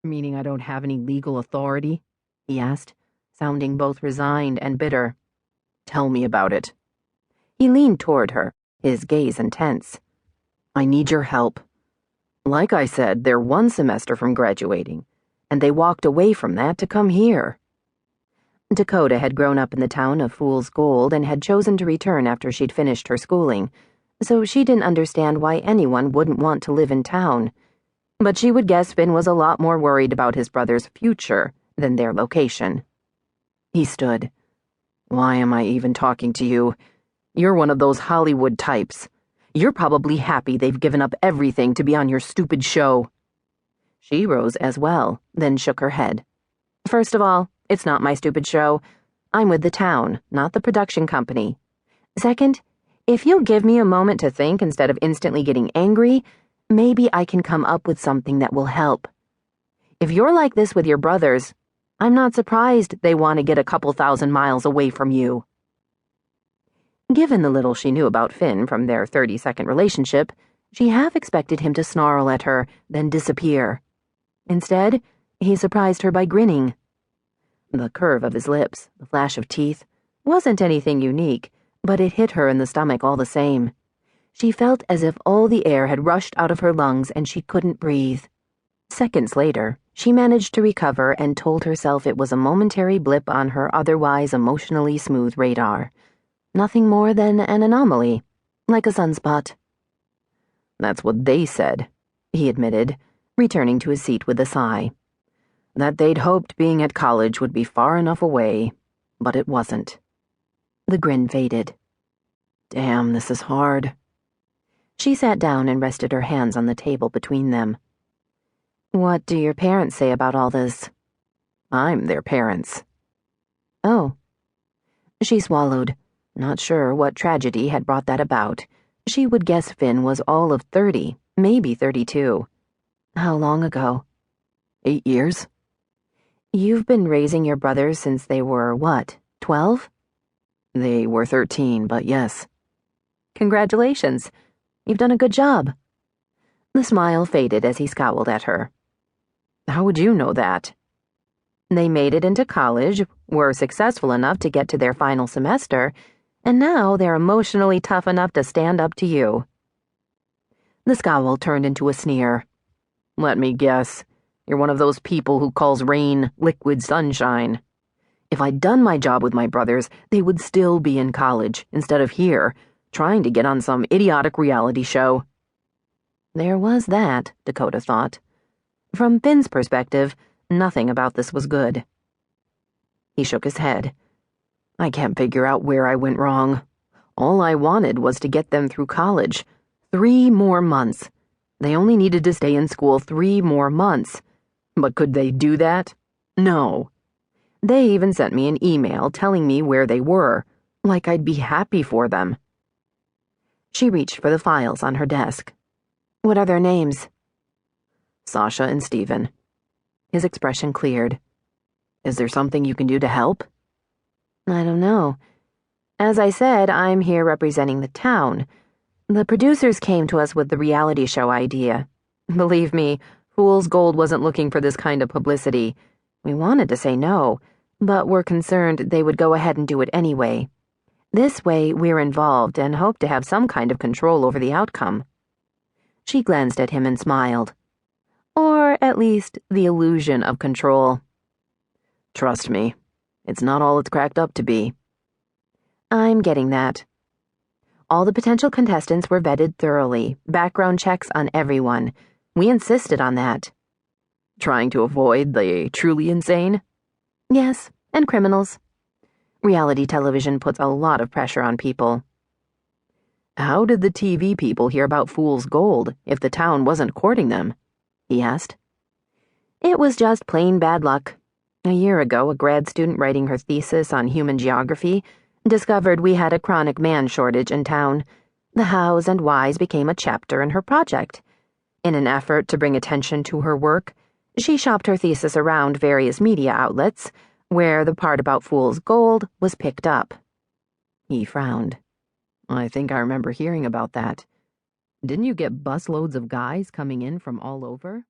Meaning I don't have any legal authority? He asked, sounding both resigned and bitter. Tell me about it. He leaned toward her, his gaze intense. I need your help. Like I said, they're one semester from graduating, and they walked away from that to come here. Dakota had grown up in the town of Fool's Gold and had chosen to return after she'd finished her schooling, so she didn't understand why anyone wouldn't want to live in town. But she would guess Finn was a lot more worried about his brother's future than their location. He stood. Why am I even talking to you? You're one of those Hollywood types. You're probably happy they've given up everything to be on your stupid show. She rose as well, then shook her head. First of all, it's not my stupid show. I'm with the town, not the production company. Second, if you'll give me a moment to think instead of instantly getting angry, maybe I can come up with something that will help. If you're like this with your brothers, I'm not surprised they want to get a couple 1,000 miles away from you. Given the little she knew about Finn from their 30-second relationship, she half expected him to snarl at her, then disappear. Instead, he surprised her by grinning. The curve of his lips, the flash of teeth, wasn't anything unique, but it hit her in the stomach all the same. She felt as if all the air had rushed out of her lungs and she couldn't breathe. Seconds later, she managed to recover and told herself it was a momentary blip on her otherwise emotionally smooth radar. Nothing more than an anomaly, like a sunspot. That's what they said, he admitted, returning to his seat with a sigh. That they'd hoped being at college would be far enough away, but it wasn't. The grin faded. Damn, this is hard. She sat down and rested her hands on the table between them. What do your parents say about all this? I'm their parents. Oh. She swallowed, not sure what tragedy had brought that about. She would guess Finn was all of 30, maybe 32. How long ago? 8 years. You've been raising your brothers since they were, what, 12? They were 13, but yes. Congratulations. You've done a good job. The smile faded as he scowled at her. How would you know that? They made it into college, were successful enough to get to their final semester, and now they're emotionally tough enough to stand up to you. The scowl turned into a sneer. Let me guess. You're one of those people who calls rain liquid sunshine. If I'd done my job with my brothers, they would still be in college, instead of here, trying to get on some idiotic reality show. There was that, Dakota thought. From Finn's perspective, nothing about this was good. He shook his head. I can't figure out where I went wrong. All I wanted was to get them through college. 3 more months. They only needed to stay in school 3 more months. But could they do that? No. They even sent me an email telling me where they were, like I'd be happy for them. She reached for the files on her desk. What are their names? Sasha and Steven. His expression cleared. Is there something you can do to help? I don't know. As I said, I'm here representing the town. The producers came to us with the reality show idea. Believe me, Fool's Gold wasn't looking for this kind of publicity. We wanted to say no, but we're concerned they would go ahead and do it anyway. This way, we're involved and hope to have some kind of control over the outcome. She glanced at him and smiled. Or, at least, the illusion of control. Trust me, it's not all it's cracked up to be. I'm getting that. All the potential contestants were vetted thoroughly, background checks on everyone. We insisted on that. Trying to avoid the truly insane? Yes, and criminals. Reality television puts a lot of pressure on people. How did the TV people hear about Fool's Gold if the town wasn't courting them? He asked. It was just plain bad luck. A year ago, a grad student writing her thesis on human geography discovered we had a chronic man shortage in town. The hows and whys became a chapter in her project. In an effort to bring attention to her work, she shopped her thesis around various media outlets, where the part about Fool's Gold was picked up. He frowned. I think I remember hearing about that. Didn't you get busloads of guys coming in from all over?